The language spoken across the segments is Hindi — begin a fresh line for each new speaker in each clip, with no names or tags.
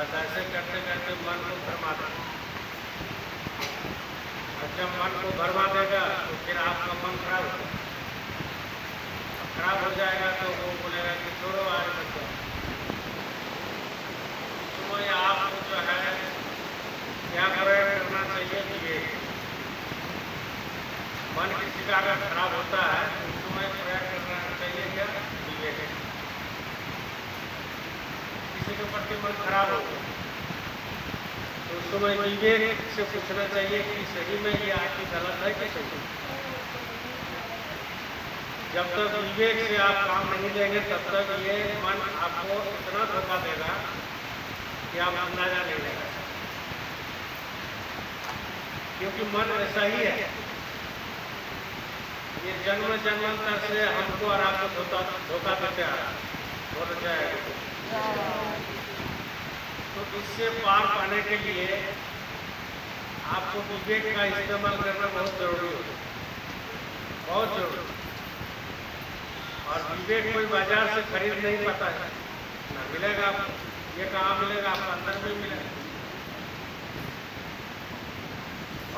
बस ऐसे करते करते मन को भरमा देगा। और जब मन को भरमा देगा तो फिर आपका मन खराब हो जाएगा। खराब हो जाएगा तो वो बोलेगा कि छोड़ो आज बच्चों, तो ये आपको जो है क्या करना चाहिए कि ये मन किसी का अगर खराब होता है तो उस समय प्रयास करना चाहिए क्या, विवेक। किसी के प्रति मन खराब हो तो उस समय विवेक से पूछना चाहिए कि सही में ये आपकी गलत है कि सही। जब तक विवेक से आप काम नहीं लेंगे तब तक ये मन आपको इतना धोखा देगा कि आप अंदाजा नहीं लगा सकते, क्योंकि मन ऐसा ही है। ये जन्म जन्मांतर से हमको और आपको धोखा देते आ रहा बोल जाए। तो इससे पार पाने के लिए आपको विवेक का इस्तेमाल करना बहुत जरूरी होता है, बहुत जरूरी। और विवेक कोई बाजार से खरीद नहीं पाता है, ना मिलेगा आपको। ये कहाँ मिलेगा, आपको अंदर में मिलेगा।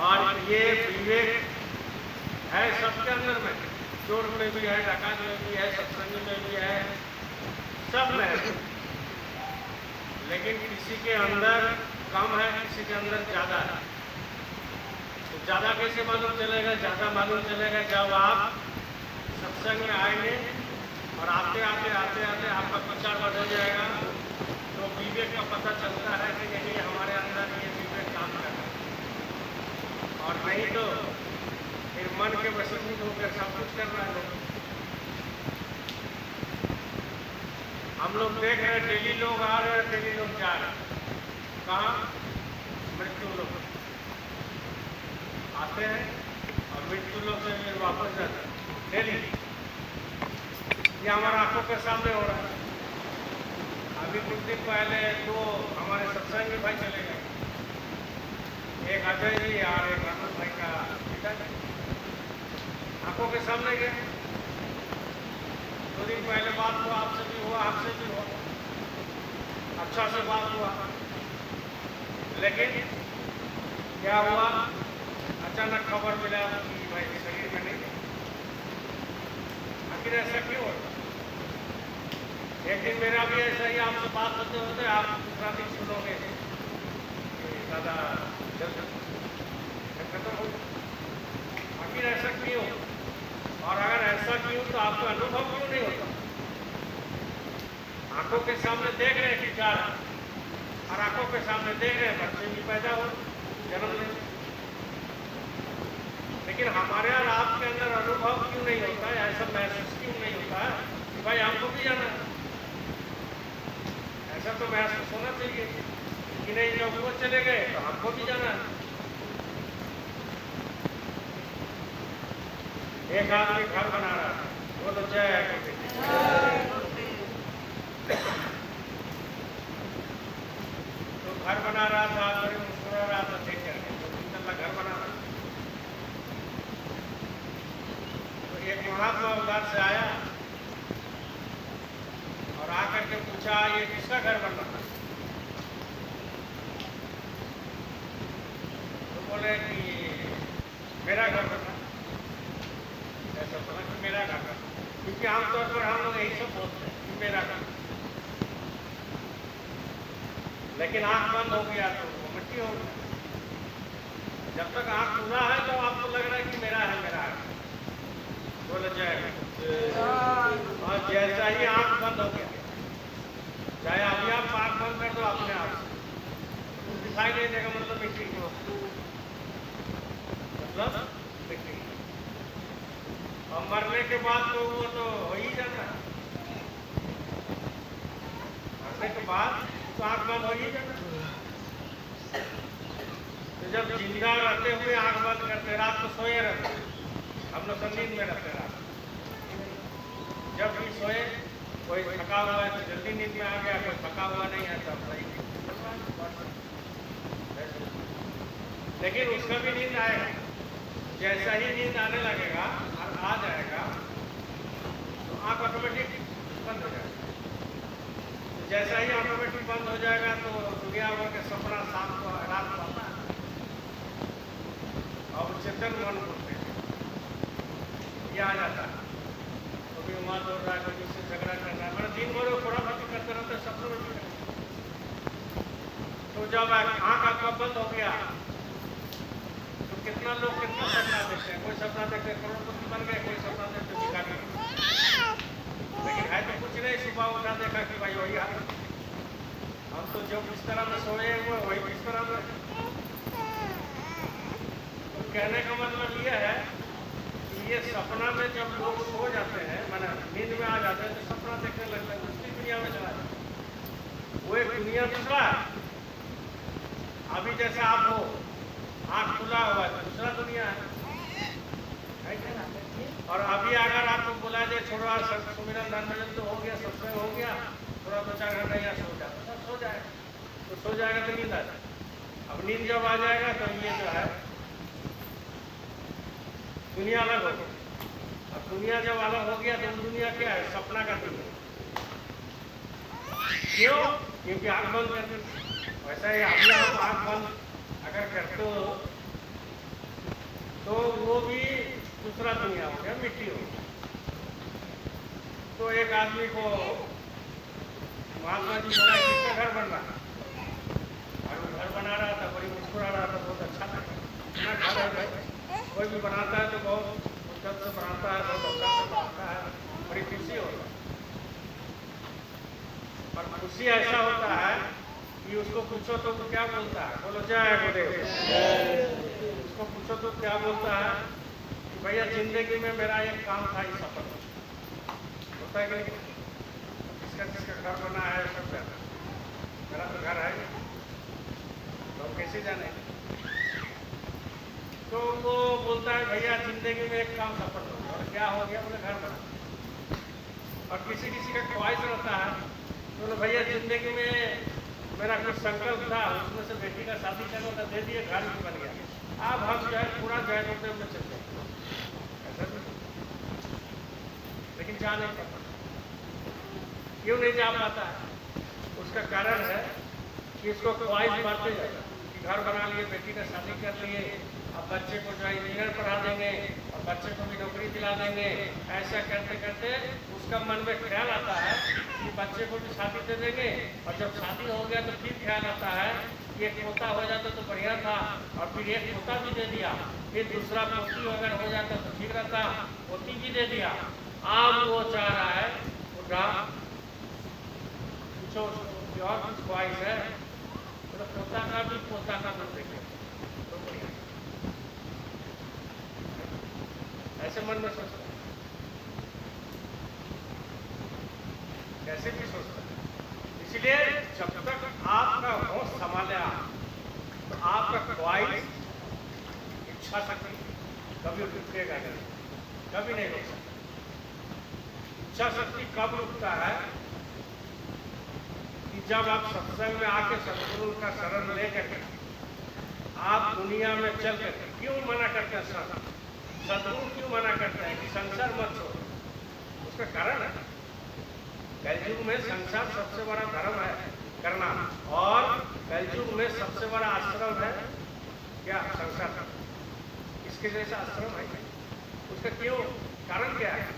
और ये विवेक है सबके अंदर में, चोर में भी है, डकात में भी है, सत्संग में भी है, सब में है। लेकिन किसी के अंदर कम है, किसी के अंदर ज्यादा है। तो ज्यादा कैसे मालूम चलेगा? ज्यादा मालूम चलेगा जब आप सत्संग में आएंगे और आते आते आते आते आपका विचार बढ़ हो जाएगा, तो विवेक का पता चलता है कि नहीं हमारे अंदर ये विवेक काम कर रहा है। और नहीं तो फिर मन के वशीभूत होकर सब कुछ कर रहा है। हम लोग देख रहे हैं डेली लोग आ रहे हैं, डेली लोग जा रहे हैं। कहाँ? मृत्यु लोग आते हैं और मृत्यु लोग से फिर वापस जाते हैं डेली। ये हमारे आंखों के सामने हो रहा है। अभी कुछ दिन पहले दो हमारे सत्संगी भाई चले गए, एक अजय जी और एक राहुल भाई का पिता जी आंखों के सामने गए। 2 दिन पहले बात हुआ, आपसे भी हुआ, आपसे भी हुआ, अच्छा से बात हुआ। लेकिन क्या हुआ, अचानक खबर मिला कि भाई शरीर में नहीं। आखिर ऐसा क्यों होता? एक दिन मेरा भी ऐसा ही आपसे बात होते होते आप दूसरा दिन सुनोगे दादा जल्द खत्म हो। आखिर ऐसा क्यों? और अगर ऐसा क्यों तो आपको अनुभव क्यों नहीं होता? आंखों के सामने देख रहे हैं कि जा रहा, और आंखों के सामने देख रहे हैं बच्चे भी पैदा हो, जन्म ले। लेकिन हमारे और आपके अंदर अनुभव क्यों नहीं होता है? ऐसा महसूस क्यों नहीं होता है कि भाई हमको भी जाना है? ऐसा तो महसूस होना चाहिए कि नहीं, जब वो चले गए तो हमको भी जाना है। एक आदमी घर बना रहा था, वो तो जय तो घर बना रहा था, बड़ी मुस्कुरा रहा था, देख करके 2-3 तल्ला घर बना रहा। तो एक महात्मा उधर से आया और आकर के पूछा ये किसका घर बन रहा? तो बोले कि मेरा घर बन रहा। ऐसा बोला कि मेरा घर, क्योंकि आमतौर पर हम लोग यही सब बोलते हैं कि मेरा घर। लेकिन आंख बंद हो गया तो वो मिट्टी हो गया। जब तक आंख खुला है तो आपको लग रहा है कि मेरा है, मेरा है, बोल जाएगा। और जैसा ही आंख बंद हो गया, चाहे अभी आप आंख बंद कर दो अपने आप से, दिखाई नहीं देगा, मतलब मिट्टी को, मतलब मिट्टी। और मरने के बाद तो वो तो हो ही जाता है। मरने के बाद तो आंख बंद हो ही जाता है। तो जब जिंदा रहते हुए आंख बंद करते, रात को सोए रहते, हम लोग सब नींद में रहते रात। जब भी सोए, कोई थका हुआ है तो जल्दी नींद में आ गया, कोई थका हुआ नहीं है तब सही। लेकिन उसका भी नींद आएगा। जैसा ही नींद आने लगेगा और आ जाएगा तो आंख ऑटोमेटिक बंद हो जाएगा। जैसा ही ऑटोमेटिक बंद हो जाएगा तो दुनिया भर के सपना शाम को रात को आता है। और चेतन मन बोलते हैं, ये आ जाता है। कभी वहाँ दौड़ रहा है, कभी उससे झगड़ा कर रहा है, मतलब दिन भर वो थोड़ा बात करते रहते हैं, सपनों में भी रहते हैं। तो जब आँख आपका बंद हो गया तो कितना लोग कितना सपना देखते हैं। कोई सपना देखते करोड़पति बन गए, कोई सपना देखते भिखारी बन गए। लेकिन है तो कुछ नहीं, सुबह उठा देखा कि भाई वही हाल, हम तो जो किस तरह में सोए हुए वही किस तरह में। तो कहने का मतलब ये है कि ये सपना में जब लोग सो जाते हैं, माना नींद में आ जाते हैं, तो सपना देखने लगते हैं, दूसरी दुनिया में चला जाता है। वो एक दुनिया दूसरा है। अभी जैसे आप हो, आँख खुला हुआ है, दूसरा दुनिया है। और अभी अगर आपको बुला जाए, छोड़ो आज सुमिरन धन भजन तो हो गया, सत्संग हो गया, थोड़ा 2-4 घंटा यहाँ सो जाए, सब सो जाएगा। तो सो जाएगा तो नींद आ जाए। अब नींद जब आ जाएगा तो ये जो है दुनिया अलग हो गई। अब दुनिया जब अलग हो गया तो दुनिया क्या है? सपना का दुनिया। क्यों? क्योंकि आँख बंद करते। वैसा ही अभी आप आँख बंद अगर करते हो तो वो भी दूसरा दुनिया हो गया, मिट्टी हो गया। तो एक आदमी को महात्मा जी बोला किसका घर बन रहा, और वो घर बना रहा था, बड़ी मुस्कुरा रहा था, बहुत अच्छा लगा। इतना घर है भाई, कोई भी बनाता है तो बहुत मुद्दत से बनाता है, बहुत अच्छा से बनाता है, बड़ी खुशी होता है। और खुशी ऐसा होता है कि उसको पूछो तो वो क्या बोलता है? बोलो जय गुरुदेव। उसको पूछो तो क्या बोलता है कि भैया जिंदगी में मेरा एक काम था, ये सफल होता है कि नहीं? जिसका जिसका घर बना है सब जाना, मेरा तो घर है, तो कैसे जाने? तो वो बोलता है भैया जिंदगी में एक काम सफल हो गया। और क्या हो गया? बोले घर बना। और किसी किसी का ख्वाहिश रहता है, बोले भैया जिंदगी में मेरा कुछ संकल्प था, उसमें से बेटी का शादी करना था, दे दिए, घर भी बन गया। अब हम जो है पूरा जय गुरुदेव में चलते हैं, ऐसा नहीं। लेकिन जा नहीं पाता। क्यों नहीं जा पाता है? उसका कारण है कि इसको ख्वाहिश बढ़ते जाएगा कि घर बना लिए, बेटी का शादी कर लिए, अब बच्चे को जो है इंजीनियर पढ़ा देंगे और बच्चे को भी नौकरी दिला देंगे। ऐसा करते करते उसका मन में ख्याल आता है कि बच्चे को भी शादी दे देंगे, और जब शादी हो गया तो फिर ख्याल आता है कि एक पोता हो जाता तो बढ़िया था, और फिर एक पोता भी दे दिया, फिर दूसरा पोती अगर हो जाता तो ठीक रहता, पोती भी दे दिया। अब वो चाह रहा है उठा पूछो और कुछ ख्वाहिश है तो पोता का भी देखे तो बढ़िया। ऐसे मन में सोचता है, कैसे भी सोचता है। इसलिए जब तक आपका होश संभाले तो आपका ख्वाहिश, इच्छा शक्ति कभी रुकेगा नहीं, कभी नहीं रुक सकता। इच्छा शक्ति कब रुकता है? कि जब आप सत्संग में आके सदगुरु का शरण लेकर आप दुनिया में चल करके क्यों मना करते हैं? सदगुरु क्यों मना करते हैं कि संसार मत छोड़ो? उसका कारण है कलयुग में संसार सबसे बड़ा धर्म है करना, और कलयुग में सबसे बड़ा आश्रम है क्या? संसार। इसके जैसा आश्रम है उसका क्यों? कारण क्या है?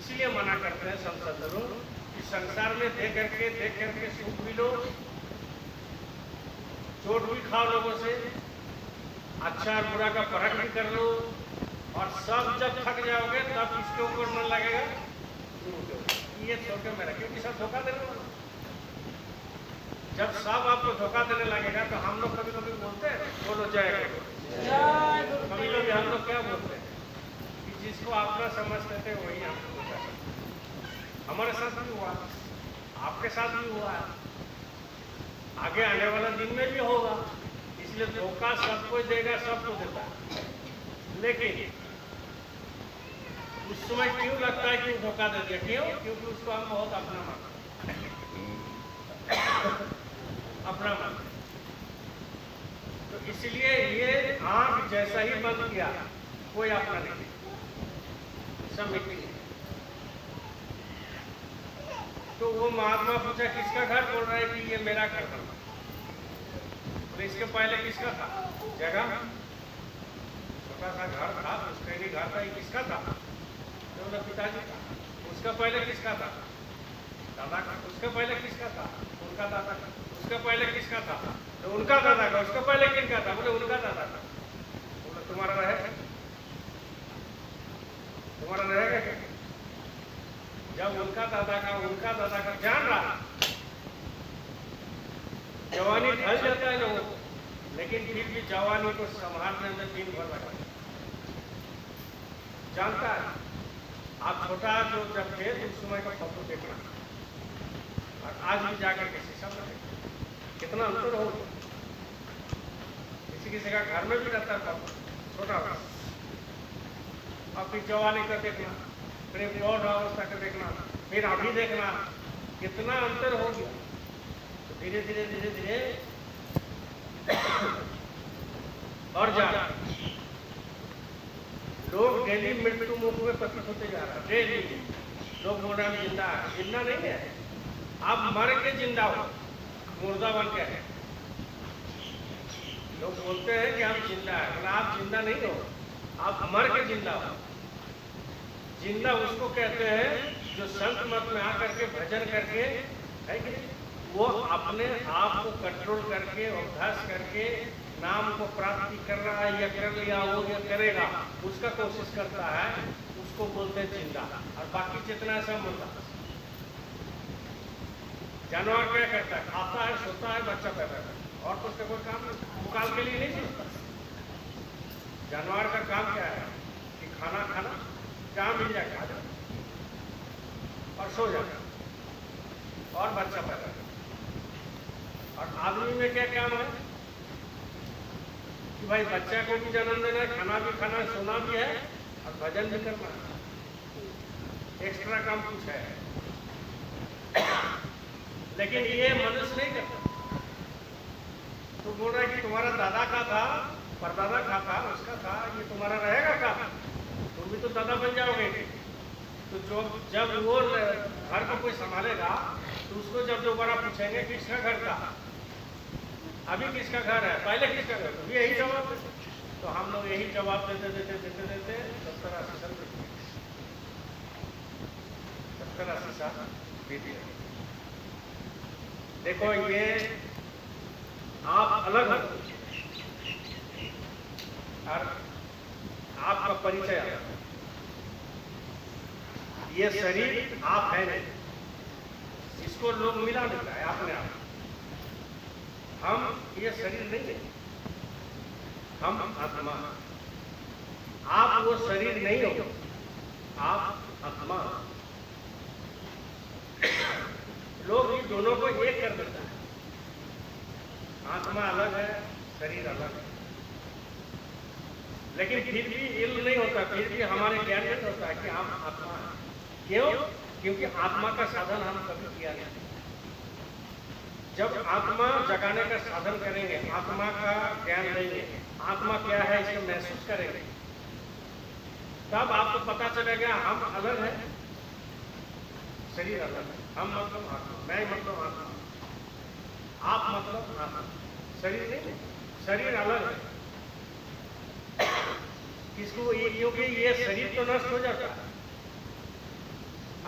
इसीलिए मना करते हैं सब सदगुरु कि संसार में देख करके सुख भी लो, चोट भी खाओ लोगों से, अच्छा और बुरा का परख भी कर लो, और सब जब थक जाओगे तब किसके ऊपर मन लगेगा? गुरु के ऊपर। ये छोड़कर मेरा, क्योंकि सब धोखा देने वाला। जब सब आपको धोखा देने लगेगा तो हम लोग कभी कभी बोलते हैं, बोलो जय गुरु। कभी कभी हम लोग क्या बोलते हैं कि जिसको अपना समझते थे वही हमको धोखा करते। हमारे साथ भी हुआ, आपके साथ भी हुआ, आगे आने वाला दिन में भी होगा। इसलिए धोखा सबको देगा, सबको देता है। लेकिन उस समय क्यों लगता है कि धोखा दे दिया? क्यों? क्योंकि उसको हम बहुत अपना मानते अपना मानते। तो इसलिए ये आंख जैसा ही बंद किया, कोई अपना नहीं, सब मिट्टी। तो वो महात्मा पूछा किसका घर? बोल रहा है कि ये मेरा घर बना। तो इसके पहले किसका था जगह? छोटा सा घर था, पुश्तैनी घर था, ये किसका था? तो बोला पिताजी का। उसका पहले किसका था? दादा का। उसका पहले किसका था? उनका दादा का। उसका पहले किसका था? तो उनका दादा का। उसका पहले किनका था? बोले उनका दादा का। बोले तुम्हारा रहेगा? तुम्हारा रहेगा क्या? जब उनका दादा का जान रहा, जवानी ढल जाता है लोगों को, लेकिन फिर भी जवानी को संभालने में दिन भर लगा। जानता है, आप छोटा जो जब थे तो उस समय का फोटो देखना और आज भी जाकर के शीशा में देखना, कितना अंतर हो। किसी किसी का घर में भी रहता है फोटो छोटा सा, और फिर जवानी का देखना, फिर प्रौढ़ अवस्था का देखना, फिर अभी देखना, कितना अंतर हो गया। तो धीरे धीरे धीरे धीरे और जा लोग डेली मृत्यु मुख में प्रकट होते जा रहा है। डेली लोग बोल रहे हैं जिंदा है। जिंदा नहीं है, आप मर के जिंदा हो, मुर्दा बन के है। लोग बोलते हैं कि हम जिंदा है, लेकिन आप जिंदा नहीं हो, आप मर के जिंदा हो। जिंदा उसको कहते हैं जो संत मत में आकर के भजन करके है कि वो अपने आप को कंट्रोल करके अभ्यास करके नाम को प्राप्ति कर रहा है, या कर लिया वो या करेगा, उसका कोशिश करता है, उसको बोलते हैं जिंदा। और बाकी जितना सब मुर्दा। जानवर क्या करता है? खाता है, सोता है, बच्चा पैदा करता है, और तो उसका कोई काम मुकाल के लिए नहीं सोचता। जानवर का काम क्या है कि खाना खाना, जहाँ मिल जाए खा जाए और सो जाए और बच्चा पैदा करता। और आदमी में क्या काम है कि भाई बच्चा को भी जन्म देना है, खाना भी खाना, सोना भी है और भजन भी करना है। एक्स्ट्रा काम कुछ है, लेकिन ये मनुष्य नहीं करता। तो बोल रहा है कि तुम्हारा दादा का था, परदादा का था, उसका था, ये तुम्हारा रहेगा का? तुम भी तो दादा बन जाओगे। तो जो जब वो घर को कोई संभालेगा तो उसको जब दोबारा पूछेंगे किसका घर था, अभी किसका घर है, पहले किसका घर, तो यही जवाब देते। तो हम लोग यही जवाब देते देते देते देते 70-80 साल बीत गए। 70-80 साल बीत गए। देखो ये आप अलग हो और आपका परिचय अलग। ये शरीर आप है नहीं, इसको लोग मिला देता है अपने आप। हम ये शरीर नहीं है, हम आत्मा। आप वो शरीर नहीं हो, आप आत्मा। लोग इन दोनों को एक कर देता है। आत्मा अलग है, शरीर अलग है, लेकिन फिर भी इल्म नहीं होता, फिर भी हमारे ज्ञान नहीं होता है कि हम आत्मा हैं। क्यों? क्योंकि आत्मा का साधन हम कभी किया नहीं। जब आत्मा जगाने का साधन करेंगे, आत्मा का ज्ञान लेंगे, आत्मा क्या है इसको महसूस करेंगे, तब आपको पता चलेगा हम अलग हैं, शरीर अलग है। हम मतलब आत्मा, मैं मतलब आत्मा, आप मतलब आत्मा, शरीर नहीं, शरीर अलग है। किसको? क्योंकि ये शरीर तो नष्ट हो जाता है।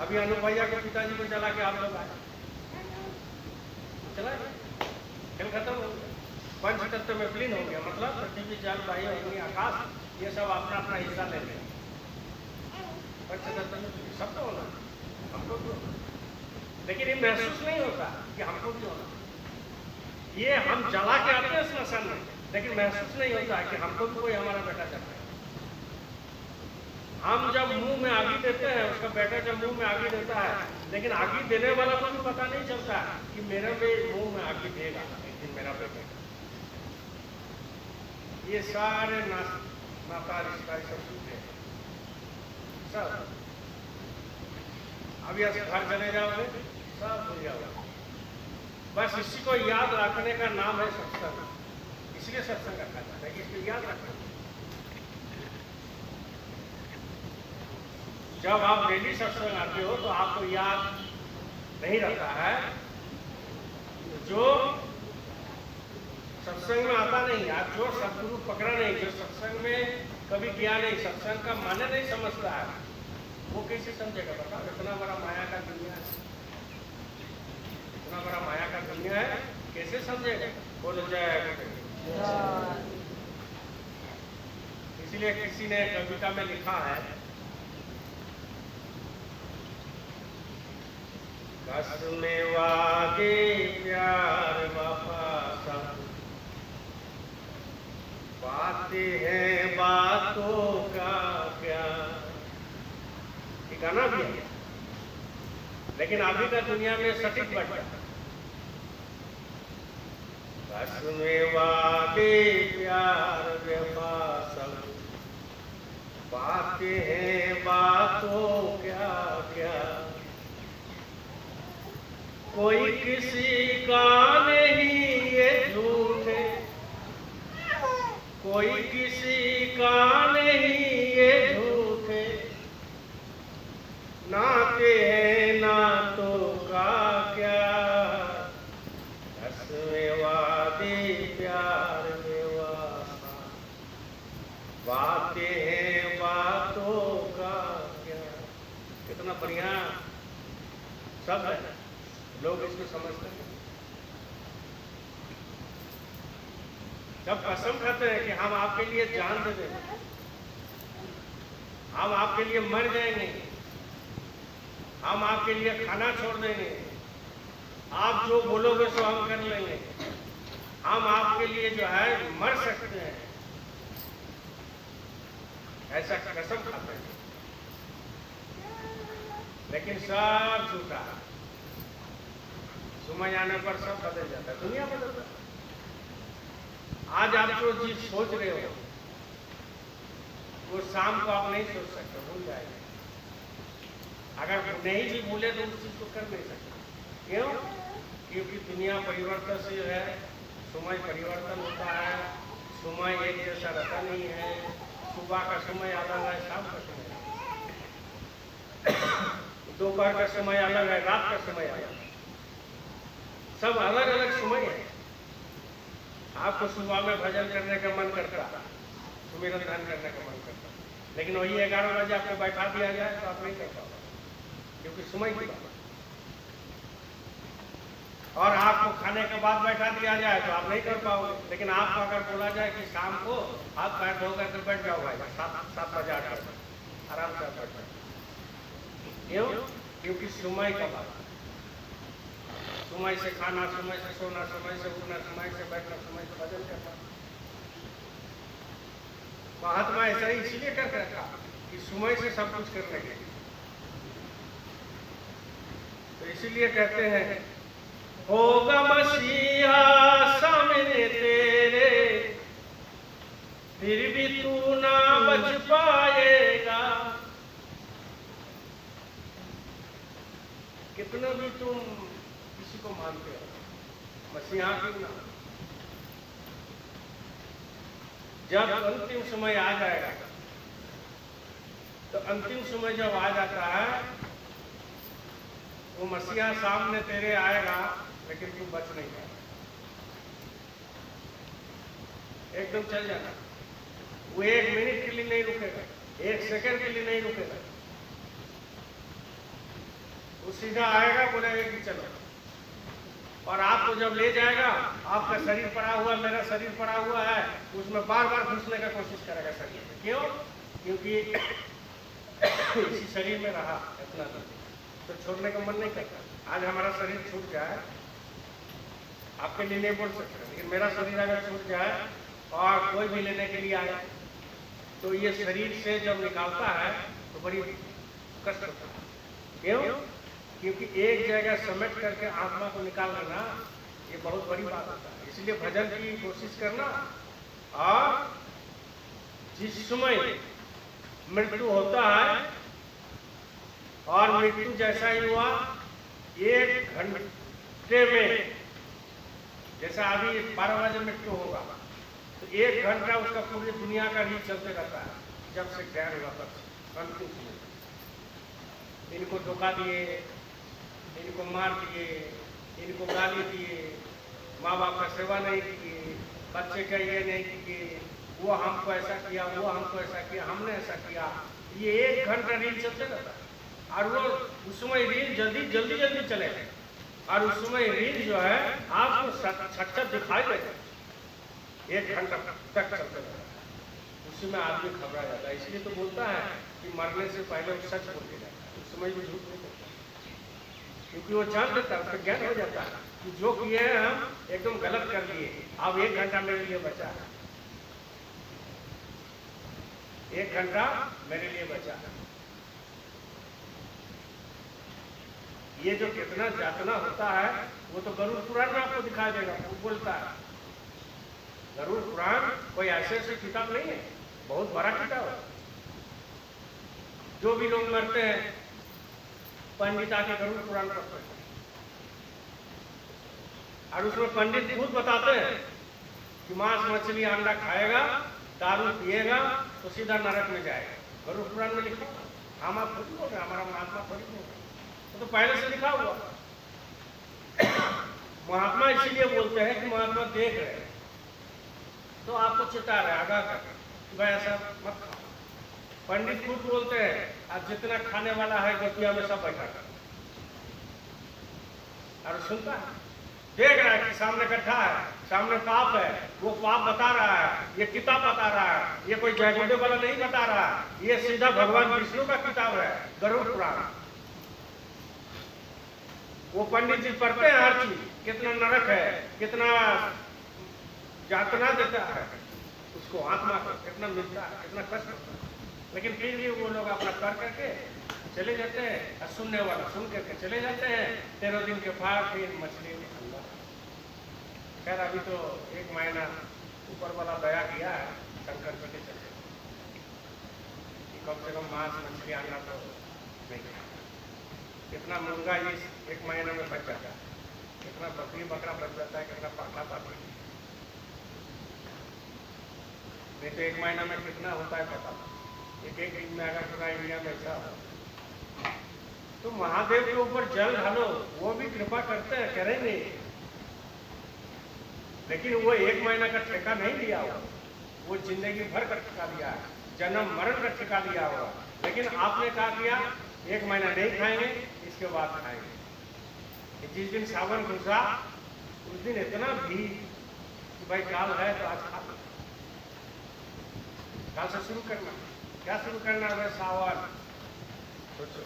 अभी अनु भैया के पिताजी को जला के आप लोग आए, चला खेल खत्म हो गया, पंच तत्व में विलीन हो गया। मतलब पृथ्वी, जल, वायु, अग्नि, आकाश, ये सब अपना अपना हिस्सा ले लें। पंच तत्व में सब तो होना, हमको भी होना, लेकिन ये महसूस नहीं होता कि हमको भी होना। ये हम जला के आते हैं स्मशान में, लेकिन महसूस नहीं होता कि हमको भी कोई हमारा बेटा चल रहा है। हम जब मुंह में आगी देते हैं, उसका बेटा जब मुंह में आगी देता है, लेकिन आगी देने वाला को भी पता नहीं चलता कि मेरा भी मुंह में आगी देगा एक दिन मेरा बेटा। ये सारे नाता रिश्ता सब टूटे सब। अभी घर चले जाओगे सब भूल जाओगे। बस इसी को याद रखने का नाम है सत्संग, इसलिए सत्संग रखा जाता है, इसको याद रखना। जब आप डेली सत्संग आते हो तो आपको याद नहीं रहता है। जो सत्संग सत्संग में आता नहीं, आज जो सदगुरु पकड़ा नहीं, जो सत्संग में कभी किया नहीं, सत्संग का माने नहीं समझता है, वो कैसे समझेगा? बताओ, इतना बड़ा माया का दुनिया है, इतना बड़ा माया का दुनिया है, कैसे समझेगा? बोलो जय। इसलिए किसी ने कविता में लिखा है, कसमे वादे प्यार वफा सब बातें हैं बातों का क्या। ये गाना भी है, लेकिन अभी का दुनिया में सटीक बैठता है। कसमे वादे प्यार वफा सब बातें हैं बातों क्या क्या, कोई किसी का नहीं ये झूठे, कोई किसी का नहीं ये झूठे, नाते हैं नातों का क्या, कसमे वादे प्यार में वादा, बातें हैं बातों का क्या। कितना बढ़िया शब्द है, लोग इसको समझते हैं। जब कसम खाते हैं कि हम आपके लिए जान दे देंगे, हम आपके लिए मर जाएंगे, हम आपके लिए खाना छोड़ देंगे, आप जो बोलोगे सो हम कर लेंगे, हम आपके लिए जो है मर सकते हैं, ऐसा कसम खाते हैं। लेकिन सब झूठा, समय आने पर सब बदल जाता है, दुनिया बदल जाता है। आज आप जो चीज सोच रहे हो वो शाम को आप नहीं सोच सकते, भूल जाएंगे। अगर नहीं भी भूले तो उस चीज को कर नहीं सकते। क्यों? क्योंकि दुनिया परिवर्तनशील है, समय परिवर्तन होता है, समय एक जैसा रहता नहीं है। सुबह का समय अलग है, शाम का समय दोपहर का समय अलग है, रात का समय अलग है, सब अलग अलग समय है। आपको सुबह में भजन करने का मन करता, सुमिरन ध्यान करने का मन करता, लेकिन वही 11 बजे आपको बैठा दिया जाए तो आप नहीं कर पाओगे, क्योंकि समय की बात। और आपको खाने के बाद बैठा दिया जाए तो आप नहीं कर पाओगे, लेकिन आपको अगर बोला जाए कि शाम को आप पैर धो करके बैठ जाओ भाई, 7 बजे 8 बजे आराम से बैठ जाओ। क्यों? क्योंकि समय का बात, समय से खाना, समय से सोना, समय से उठना, समय से बैठना, समय से भजन करना। महात्मा ऐसा ही इसलिए कर रखा कि समय से सब कुछ करने के लिए। तो इसीलिए कहते हैं, होगा मसीहा सामने तेरे, फिर भी तू ना बच पाएगा। कितना भी तुम किसी को मानते हो, मसीहा क्यों ना, जब अंतिम समय आ जाएगा, तो अंतिम समय जब आ जाता है, वो मसीहा सामने तेरे आएगा, लेकिन तुम बच नहीं पाएगा, एकदम चल जाना। वो 1 मिनट के लिए नहीं रुकेगा, 1 सेकंड के लिए नहीं रुकेगा, वो सीधा आएगा, बोलेगा कि चलो, और आपको जब ले जाएगा, आपका शरीर पड़ा हुआ, मेरा शरीर पड़ा हुआ है, उसमें बार बार घुसने का कोशिश करेगा शरीर में। क्यों? क्योंकि इसी शरीर में रहा इतना तो छोड़ने का मन नहीं करता। आज हमारा शरीर छूट जाए, आपके लिए नहीं बोल सकते, लेकिन मेरा शरीर अगर छूट जाए और कोई भी लेने के लिए आए, तो ये शरीर से जब निकालता है तो बड़ी कष्ट होता है। क्यों? क्योंकि एक जगह समेट करके आत्मा को निकाल लेना ये बहुत बड़ी बात होता है। इसलिए भजन की कोशिश करना, और जिस समय मृत्यु होता है, और मृत्यु जैसा ही हुआ 1 घंटे में, जैसा अभी 12 बजे मृत्यु होगा, तो 1 घंटा उसका पूरी दुनिया का रीत चलते रहता है, जब से ज्ञान हुआ तब अंतिम समय। इनको धोखा दिए, इनको मार दिए, इनको गाली दिए, माँ बाप का सेवा नहीं की, बच्चे का ये नहीं की, वो हमको ऐसा किया, वो हमको ऐसा किया, हमने ऐसा किया। ये 1 घंटा रील चलते रहता है और वो उस समय रील जल्दी जल्दी जल्दी चले और उस समय रील जो है आपको सच्चा दिखाई देगा। 1 घंटा तक चलते रहता है, उसी में आदमी घबरा जाता है। इसलिए तो बोलता है कि मरने से पहले वो सच बोल के जाता है, उस समय वो झूठ नहीं बोलता, क्योंकि वो जान लेता है, उसका ज्ञान हो जाता है कि जो किए हैं हम एकदम गलत कर दिए। अब 1 घंटा मेरे लिए बचा है, 1 घंटा मेरे लिए बचा है। ये जो कितना जातना होता है वो तो गरुड़ पुराण में आपको दिखाई देगा, वो बोलता है। गरुड़ पुराण कोई ऐसे ऐसी किताब नहीं है, बहुत बड़ा किताब है। जो भी लोग मरते हैं पंडित आके गरुड़ पुराण पढ़ते हैं और उसमें पंडित खुद बताते हैं कि मांस मछली अंडा खाएगा, दारू पिएगा तो सीधा नरक में जाएगा। गरुड़ पुराण में लिखा, हम आप थोड़ी बोल रहे, हमारा महात्मा थोड़ी बोल रहे, तो पहले से लिखा हुआ। महात्मा इसीलिए बोलते हैं कि महात्मा देख रहे हैं तो आपको चेता रहे, आगाह कर कि भाई ऐसा मत खाओ। पंडित खुद बोलते हैं आज जितना खाने वाला है गतिया में सब बैठा कर, और सुनता है, देख रहा है कि सामने गड्ढा है, सामने पाप है, वो पाप बता रहा है, ये किताब बता रहा है, ये कोई जयगुंडे वाला नहीं बता रहा है, ये सीधा भगवान विष्णु का किताब है गरुड़ पुराण। वो पंडित जी पढ़ते हैं हर चीज, कितना नरक है, कितना यातना देता है उसको, आत्मा को कितना मिलता है, कितना कष्ट होता है, लेकिन फिर भी वो लोग अपना कर करके चले जाते हैं और सुनने वाला सुन करके चले जाते हैं। 13 दिन के बाद फिर मछली अंदर। खैर अभी तो 1 महीना ऊपर वाला दया किया है शंकर जी के चलते, कम से कम मांस मछली अंडा तो नहीं खाया। कितना मुर्गा इस 1 महीने में बच जाता है, कितना बकरी बकरा बच जाता है, कितना पाठा पाठी, नहीं तो 1 महीना में कितना होता है पता। एक दिन में अगर पूरा इंडिया में ऐसा हो तो महादेव के ऊपर जल ढालो, वो भी कृपा करते हैं, करेंगे, लेकिन वो 1 महीना का ठेका नहीं लिया हुआ, वो जिंदगी भर का ठेका लिया है, जन्म मरण का ठेका लिया हुआ। लेकिन आपने क्या किया, 1 महीना नहीं खाएंगे, इसके बाद खाएंगे। जिस दिन सावन घुसा उस दिन इतना भी कि भाई काल है तो आज खा लो, काल से शुरू करना। क्या शुरू करना है? सावन। सोचो,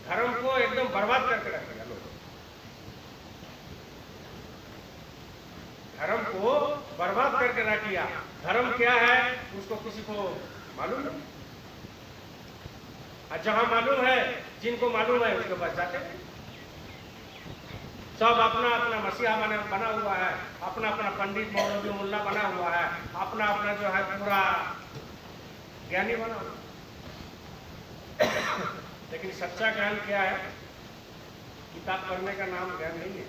धर्म को एकदम बर्बाद करके रखेगा लोग, धर्म को बर्बाद करके रख दिया। धर्म क्या है उसको किसी को मालूम नहीं, और जहां मालूम है, जिनको मालूम है उसके पास जाते हैं। सब अपना अपना मसीहा बना हुआ है, अपना अपना पंडित मौलवी मुल्ला बना हुआ है, अपना अपना जो है पूरा ज्ञानी बना हुआ। लेकिन सच्चा ज्ञान क्या है? किताब पढ़ने का नाम ज्ञान नहीं है।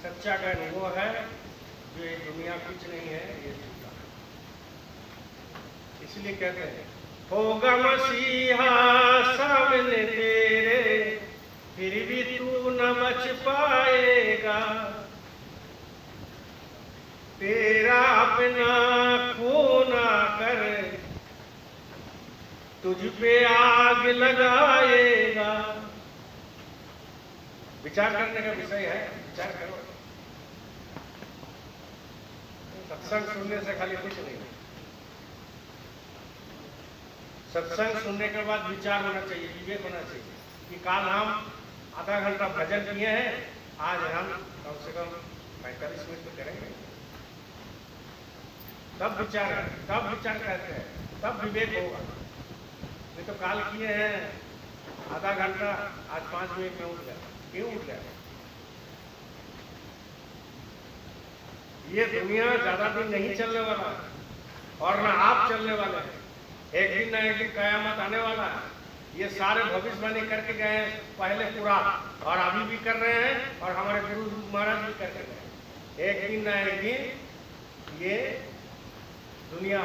सच्चा ज्ञान वो है जो ये दुनिया कुछ नहीं है, ये झूठा है। इसलिए कहते हैं होगा मसीहा सामने तेरे, फिर भी तू न बच पाएगा, तेरा अपना खूना कर तुझ पे आग लगाएगा। विचार करने का विषय है, विचार करो। सत्संग सुनने से खाली कुछ नहीं, सत्संग सुनने के बाद विचार होना चाहिए, विवेक होना चाहिए कि कल हम आधा घंटा भजन किए हैं, आज हम कम से कम 45 मिनट तो करेंगे। तब विचार है, तब विचार करते हैं, तब विवेक होगा। नहीं तो काल किए हैं आधा घंटा, आज 5 मिनट में उठ गया। क्यों उठ गया? ये दुनिया ज्यादा दिन नहीं चलने वाला है और ना आप चलने वाले हैं। एक दिन ना एक दिन कयामत आने वाला है। ये सारे भविष्यवाणी करके गए हैं पहले पूरा, और अभी भी कर रहे हैं, और हमारे गुरु महाराज भी करके गए। एक दिन ना एक दिन ये दुनिया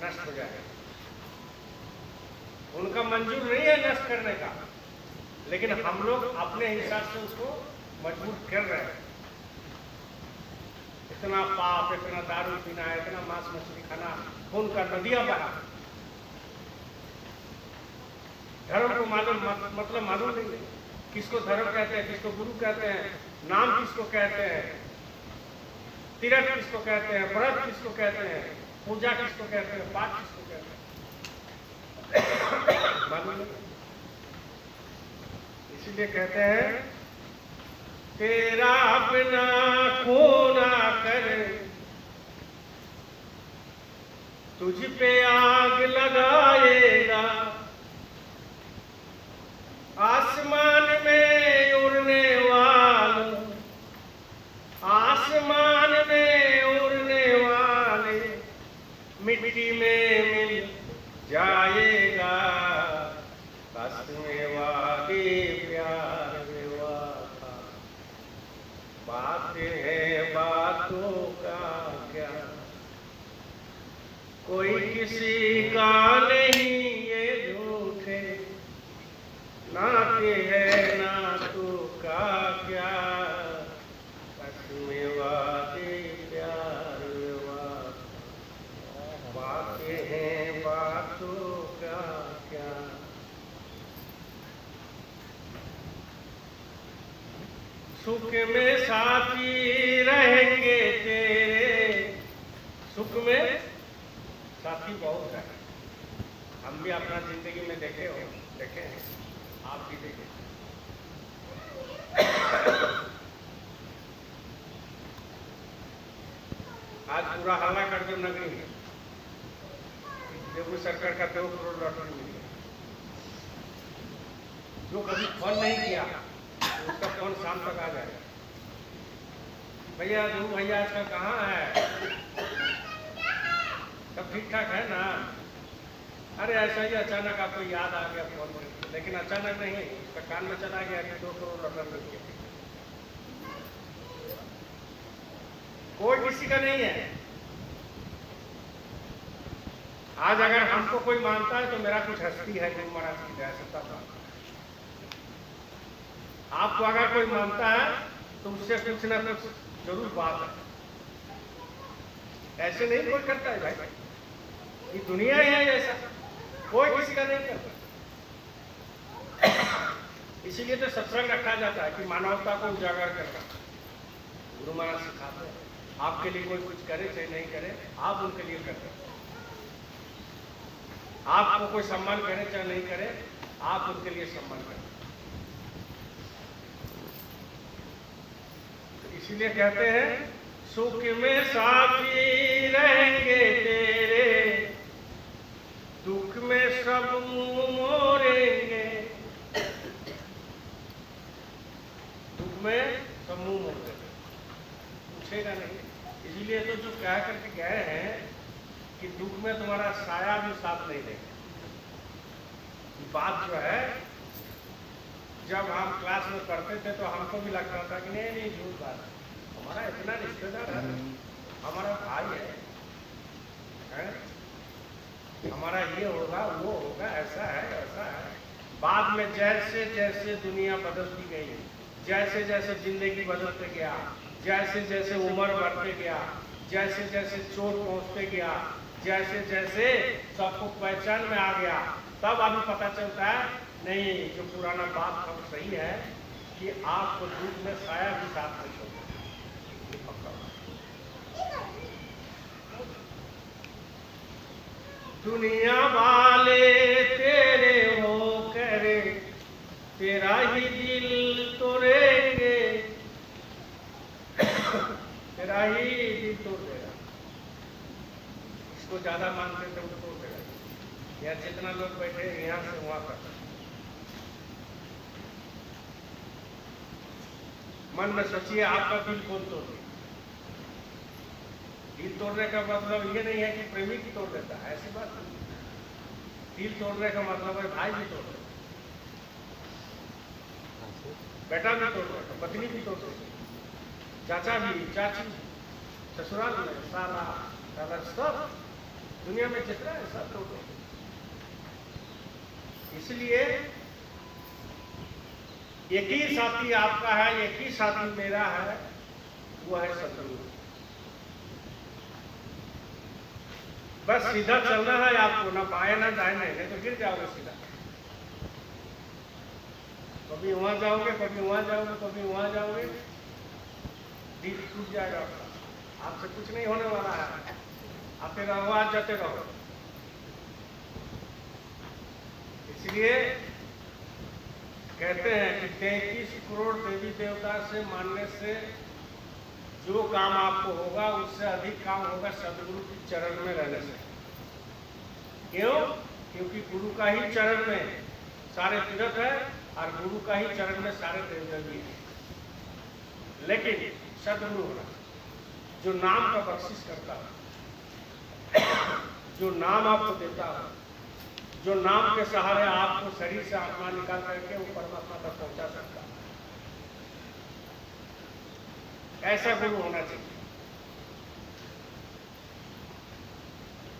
नष्ट हो जाएगी। उनका मंजूर नहीं है नष्ट करने का, लेकिन हम लोग अपने हिसाब से उसको मजबूर कर रहे हैं। इतना पाप, इतना दारू पीना, इतना मांस मछली खाना, खून का नदियां बहा। धर्म को मालूम मतलब मालूम नहीं है, किसको धर्म कहते हैं, किसको गुरु कहते हैं, नाम किसको कहते हैं, तीर्थ किसको कहते हैं, व्रत किसको कहते हैं, पूजा किसको कहते हैं, पाठ किसको कहते हैं, मालूम नहीं। इसीलिए कहते हैं तेरा बिना खूना करे, तुझ पे आग लगाएगा, आसमान में उड़ने वाले, आसमान में उड़ने वाले, मिट्टी में मिल जाएगा, कसमें वादे प्यार विवाह, बातें हैं बातों का क्या, कोई किसी का नहीं ये झूठे नाते है नातों का क्या, कसमें वादे प्यार विवाह, बातें हैं बातों का क्या। सुख में साथी रहेंगे तेरे, सुख में साथी बहुत है। हम भी अपना जिंदगी में देखे हैं, आप भी देखें। आज पूरा हल्ला कर दो नगरी में, बेगूसराय सरकार का 2 करोड़ लॉटरी मिल गया। जो कभी फोन नहीं किया उसका फोन शाम तक आ जाएगा, भैया ध्रुव भैया इसका कहाँ है, सब ठीक ठाक है ना। अरे ऐसा ही अचानक आपको याद आ गया फोन में, लेकिन अचानक नहीं, उसका कान में चला गया कि 2 करोड़ रकम मिल गया। कोई किसी का नहीं है। आज अगर हमको कोई मानता है तो मेरा कुछ हस्ती है गुरु महाराज की दया से तब। आपको अगर कोई मानता है तो उससे कुछ ना कुछ जरूर बात है। ऐसे नहीं कोई करता है भाई, ये दुनिया ही है ऐसा, कोई किसी का नहीं करता। इसीलिए तो सत्संग रखा जाता है कि मानवता को उजागर करना। गुरु महाराज सिखाते हैं आपके लिए कोई कुछ करे चाहे नहीं करे, आप उनके लिए करते हैं। आपको कोई सम्मान करे चाहे नहीं करे, आप उनके लिए सम्मान करें। तो इसीलिए कहते हैं सुख में साथी रहेंगे तेरे, दुख में सब मुंह मोड़ेंगे, दुख में सब मुंह मोड़ेंगे, पूछेगा नहीं। इसीलिए तो जो कह करके गए हैं कि दुख में तुम्हारा साया भी साथ नहीं देगा। बात जो है, जब हम क्लास में पढ़ते थे तो हमको भी लगता था कि नहीं झूठ बात है, हमारा इतना रिश्तेदार है, हमारा भाई है, हमारा ये होगा वो होगा, ऐसा है वैसा है। बाद में जैसे जैसे दुनिया बदलती गई, जैसे जैसे जिंदगी बदलते गया, जैसे जैसे उम्र बढ़ते गया, जैसे जैसे चोट पहुंचते गया, जैसे जैसे सबको पहचान में आ गया, तब अभी पता चलता है नहीं जो पुराना बात सब सही है कि आपको दुख में साया भी साथ में छोड़। दुनिया वाले तेरे हो करे, तेरा ही दिल तोड़ेंगे, तेरा ही दिल तोड़ देगा। इसको ज्यादा मानते थे उसको तोड़ देगा। यहाँ जितना लोग बैठे यहाँ से वहां तक, मन में सोचिए आपका दिल कौन तोड़ दे। दिल तोड़ने का मतलब ये नहीं है कि प्रेमी की तोड़ देता है, ऐसी बात नहीं। दिल तोड़ने का मतलब है भाई भी तोड़ देता, बेटा भी तोड़ देता, पत्नी भी तोड़ देता, चाचा भी, चाची, ससुराल में साला दादा सब दुनिया में जितना है सब तोड़ देता। इसलिए एक ही साथी आपका है, एक ही साथी मेरा है, वो है सतगुरु। बस सीधा चलना है आपको, ना बाएं ना दाहिने, नहीं तो गिर जाओगे सीधा। कभी वहां जाओगे, कभी वहां जाओगे, कभी वहां जाओगे, दिल टूट जाएगा आपका। आपसे कुछ नहीं होने वाला है, आते रहो आज जाते रहो। इसलिए कहते हैं कि 33 करोड़ देवी देवता से मानने से जो काम आपको होगा उससे अधिक काम होगा सदगुरु के चरण में रहने से। क्यों? क्योंकि गुरु का ही चरण में सारे तीर्थ है और गुरु का ही चरण में सारे देवदेवी है। लेकिन सदगुरु होना जो नाम का बख्शिश करता है, जो नाम आपको देता है, जो नाम के सहारे आपको शरीर से आत्मा निकाल करके वो परमात्मा तक पहुंचा सकता है, ऐसा गुरु होना चाहिए।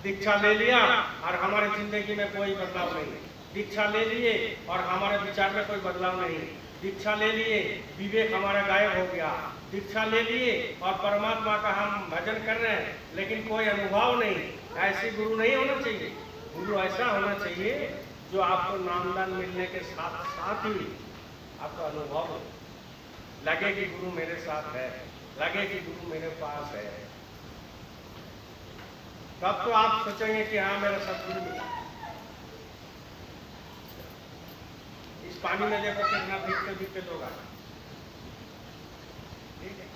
दीक्षा ले लिया और हमारे जिंदगी में कोई बदलाव नहीं, दीक्षा ले लिए और हमारे विचार में कोई बदलाव नहीं, दीक्षा ले लिए विवेक हमारा गायब हो गया, दीक्षा ले लिए और परमात्मा का हम भजन कर रहे हैं लेकिन कोई अनुभव नहीं, ऐसे गुरु नहीं होना चाहिए। गुरु ऐसा होना चाहिए जो आपको नामदान मिलने के साथ साथ ही आपका अनुभव हो, लगे कि गुरु मेरे साथ है, लगे कि गुरु मेरे पास है, तब तो आप सोचेंगे कि हाँ मेरा सदगुरु मिला। इस पानी में देखो कितना भीगते भीगते लोग आ, ठीक है,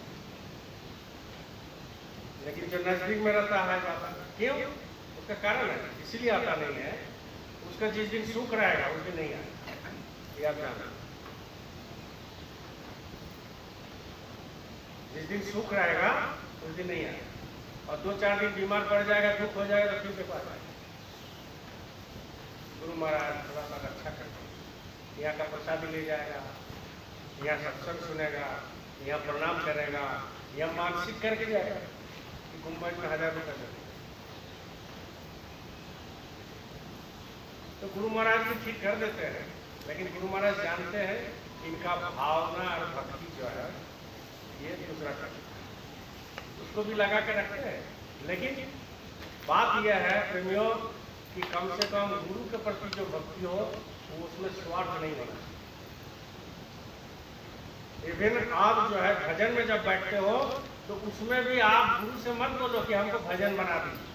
लेकिन जो नजदीक में रहता है बाबा, क्यों? उसका कारण है, इसलिए आता नहीं है। उसका जिस दिन सुख रहेगा उस दिन नहीं आएगा, याद रखना। जिस दिन सुख रहेगा उस दिन नहीं आएगा, और 2-4 दिन बीमार पड़ जाएगा, दुख हो जाएगा तो फिर के पास आएगा। गुरु महाराज थोड़ा सा रक्षा करते, यहाँ का प्रसाद ले जाएगा, यहाँ सत्संग सुनेगा, यहाँ प्रणाम करेगा, यहाँ मानसिक करके जाएगा कि गुम्बज में 1000 रुपये देगा। तो गुरु महाराज भी ठीक कर देते हैं, लेकिन गुरु महाराज जानते हैं इनका भावना और भक्ति जो है ये दूसरा करता है, उसको भी लगा के रखते हैं। लेकिन बात यह है प्रेमियों कि कम से कम गुरु के प्रति जो भक्ति हो वो उसमें स्वार्थ नहीं होना। इवन आप जो है भजन में जब बैठते हो तो उसमें भी आप गुरु से मत बोलो कि हमको भजन बना दीजिए,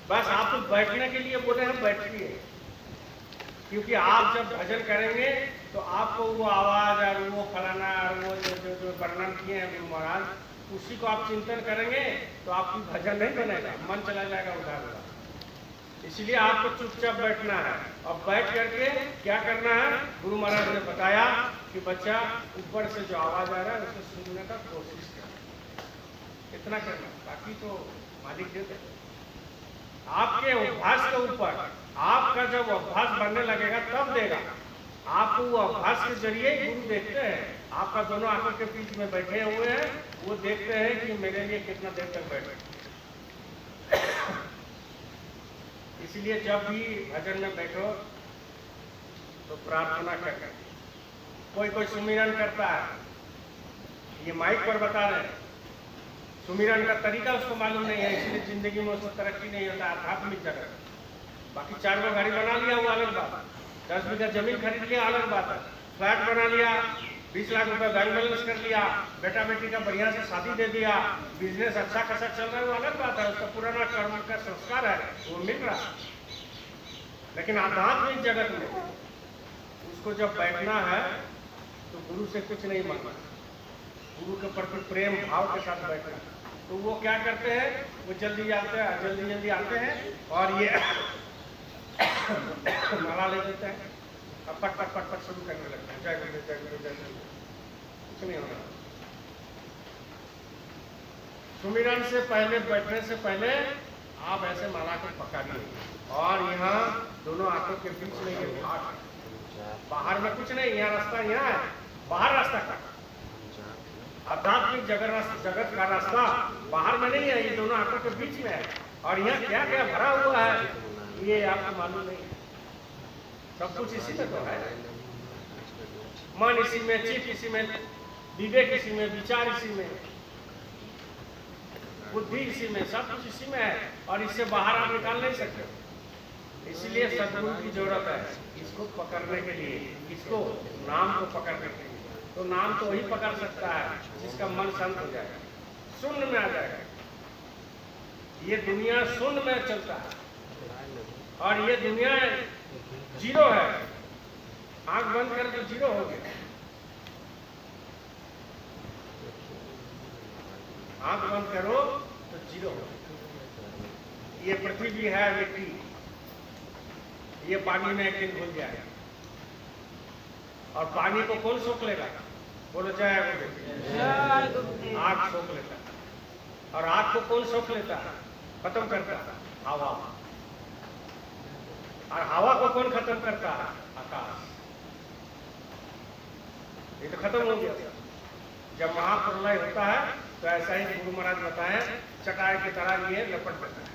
बस आप तो बैठने के लिए बोले हम बैठिए, क्योंकि आप जब भजन करेंगे तो आपको वो आवाज और वो फलाना और वो जो वर्णन किए हैं गुरु महाराज, उसी को आप चिंतन करेंगे तो आपकी भजन नहीं बनेगा, मन चला जाएगा उधर। इसलिए आपको चुपचाप बैठना है, और बैठ करके क्या करना है, गुरु महाराज ने बताया कि बच्चा ऊपर से जो आवाज आ रहा है उसे सुनने का कोशिश कर, इतना करना, बाकी तो मालिक देते। आपके अभ्यास के ऊपर, आपका जब अभ्यास बनने लगेगा तब देगा, आपको वो अभ्यास के जरिए गुरु देखते हैं। आपका दोनों आंखों के बीच में बैठे हुए हैं, वो देखते हैं कि मेरे लिए कितना देर तक बैठे। इसलिए जब भी भजन में बैठो तो प्रार्थना कर, कोई सुमिरन करता है, ये माइक पर बता रहे हैं, सुमिरन का तरीका उसको मालूम नहीं है, इसलिए जिंदगी में उसको तरक्की नहीं होता आध्यात्मिक जगत। बाकी 4 गो गाड़ी बना लिया वो अलग बात, 10 बीघा जमीन खरीद लिया अलग बात है, फ्लैट बना लिया, 20 लाख रुपए बैंक बैलेंस कर लिया, बेटा बेटी का बढ़िया से शादी दे दिया, बिजनेस अच्छा खासा चल रहा है, वो अलग बात है, उसका पुराना कर्म का संस्कार है वो मिल रहा है। लेकिन आध्यात्मिक जगत में उसको जब बैठना है तो गुरु से कुछ नहीं मांगना, गुरु के प्रति प्रेम भाव के साथ बैठना। तो वो क्या करते हैं, वो जल्दी आते हैं और ये माला ले लेते हैं और पट पट पट पट शुरू करने लगते हैं, जय गुरु जय गुरु जय गुरु, कुछ नहीं होगा। सुमिरन से पहले, बैठने से पहले आप ऐसे माला को पकड़िए, और यहाँ दोनों आंखों के बीच में ये भाग है, बाहर में कुछ नहीं, यहाँ रास्ता यहाँ है, बाहर रास्ता का आध्यात्मिक जगत का रास्ता बाहर में नहीं है, ये दोनों आंखों के बीच में है। और यहाँ क्या क्या भरा हुआ है ये आपको मालूम नहीं, सब कुछ इसी में तो है। मन इसी में, चित्त इसी में, विवेक इसी में, विचार इसी में। बुद्धि इसी में, सब कुछ इसी में है और इससे बाहर आप निकाल नहीं सकते। इसलिए सदगुरु की जरूरत है इसको पकड़ने के लिए, इसको नाम को पकड़ने के लिए। तो नाम तो वही पकड़ सकता है जिसका मन शांत हो जाएगा, शून्य में आ जाएगा। ये दुनिया शून्य में चलता है और ये दुनिया जीरो है। आंख बंद कर तो जीरो हो गया, आंख बंद करो तो जीरो हो गया। ये पृथ्वी है मिट्टी, ये पानी में एक दिन घुल जाएगा और पानी को कौन सोख लेगा? बोलो जय गुरुदेव। आग सोख लेता है और आग को कौन सोख लेता है, खत्म करता है? हवा। और हवा को कौन खत्म करता है? आकाश। ये तो खत्म हो गया। जब महाप्रलय होता है तो ऐसा ही गुरु महाराज बताए, चटाई की तरह ये लपट देता है।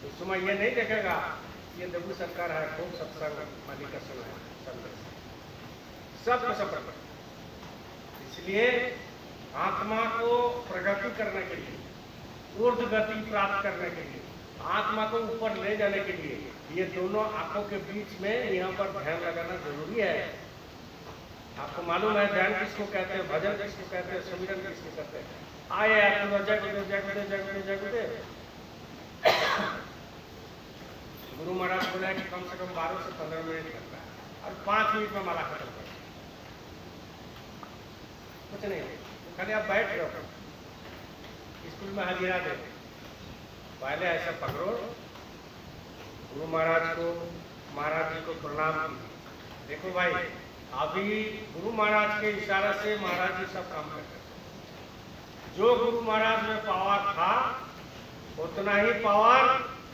उस समय ये नहीं देखेगा ये देवी सरकार है, खूब सत्संग मालिक का सुना है, सब को सब। इसलिए आत्मा को प्रगति करने के लिए, ऊर्ध्व गति प्राप्त करने के लिए, आत्मा को ऊपर ले जाने के लिए ये दोनों आंखों के बीच में यहाँ पर ध्यान लगाना जरूरी है। आपको मालूम है ध्यान किसको कहते हैं, भजन किसको कहते हैं, सुमिरन किसको कहते हैं? आए आप जय गुरुदेव जय गुरुदेव जय गुरुदेव जय गुरुदेव। गुरु महाराज बोला कि कम से कम 12 से 15 मिनट लगता है और 5 मिनट में माला खत्म कर, कुछ नहीं, खाली आप बैठ रहो। स्कूल में हाजिरा दे, पहले ऐसा पकड़ो, गुरु महाराज को, महाराज जी को प्रणाम कीजिए। देखो भाई, अभी गुरु महाराज के इशारे से महाराज जी सब काम करते हैं। जो गुरु महाराज में पावर था उतना ही पावर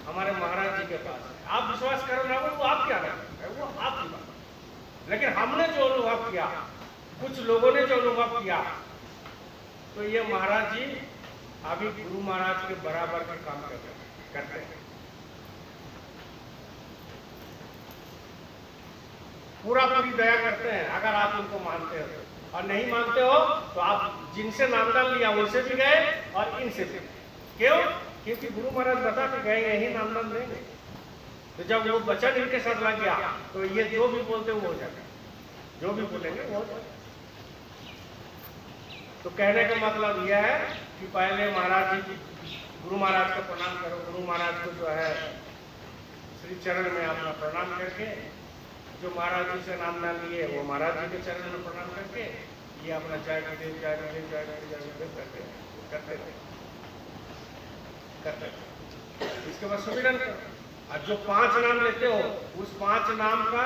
हमारे महाराज जी के पास है। आप विश्वास करो ना, वो आपकी आदत है, वो आपकी बात है। लेकिन हमने जो अनुभव किया, कुछ लोगों ने जो अनुभव किया, तो ये महाराज जी अभी गुरु महाराज के बराबर का काम करते हैं। पूरा पूरी दया करते हैं अगर आप उनको मानते हो, और नहीं मानते हो तो आप जिनसे नामदान लिया उनसे भी गए और इनसे भी। क्यों? क्योंकि गुरु महाराज बता के गए यही नामदान देंगे। तो जब वो वचन इनके साथ लग गया तो ये जो भी बोलते वो हो जाएगा, जो भी बोलेंगे वो हो जाएगा। तो कहने का मतलब यह है कि पहले महाराज जी, गुरु महाराज को प्रणाम करो। गुरु महाराज को जो है श्री चरण में अपना प्रणाम करके, जो महाराज जी से नामदान लिए वो महाराज जी के चरण में प्रणाम करके ये अपना जय गुरुदेव जय गुरुदेव जय गुरुदेव जय गुरुदेव करते। इसके बाद सुमिरन करो। और जो 5 नाम लेते हो उस 5 नाम का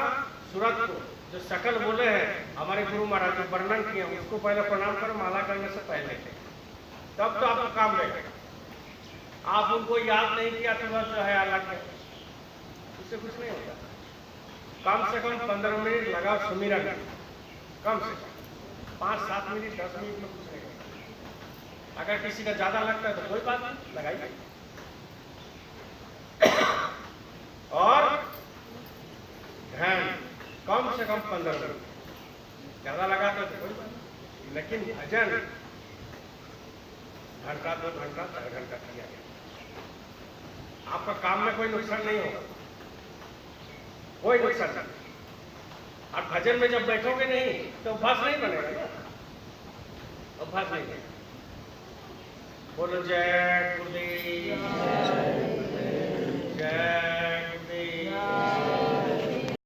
सूरत को जो सकल बोले हैं हमारे गुरु महाराज जो वर्णन किए उसको पहले प्रणाम करो, माला करने से पहले, तब तो आपका काम रहेगा। आप उनको याद नहीं किया तो बस जो है अलग है, उससे कुछ नहीं होता। कम से कम 15 मिनट लगाओ सुमिरन, कम से कम 5-7 मिनट 10 मिनट में कुछ नहीं होता। अगर किसी का ज्यादा लगता है तो कोई बात नहीं, लगाइए। और ध्यान कम से कम 15 मिनट, ज्यादा लगाते तो कोई बात नहीं। लेकिन भजन घंटा 2 घंटा 4 घंटा किया गया, आपका काम में कोई नुकसान नहीं होगा, कोई नुकसान नहीं। और भजन में जब बैठोगे नहीं तो अभ्यास नहीं बनेगा ना, अभ्यास नहीं बनेगा। बोलो जय गुरुदेव जय गुरुदेव।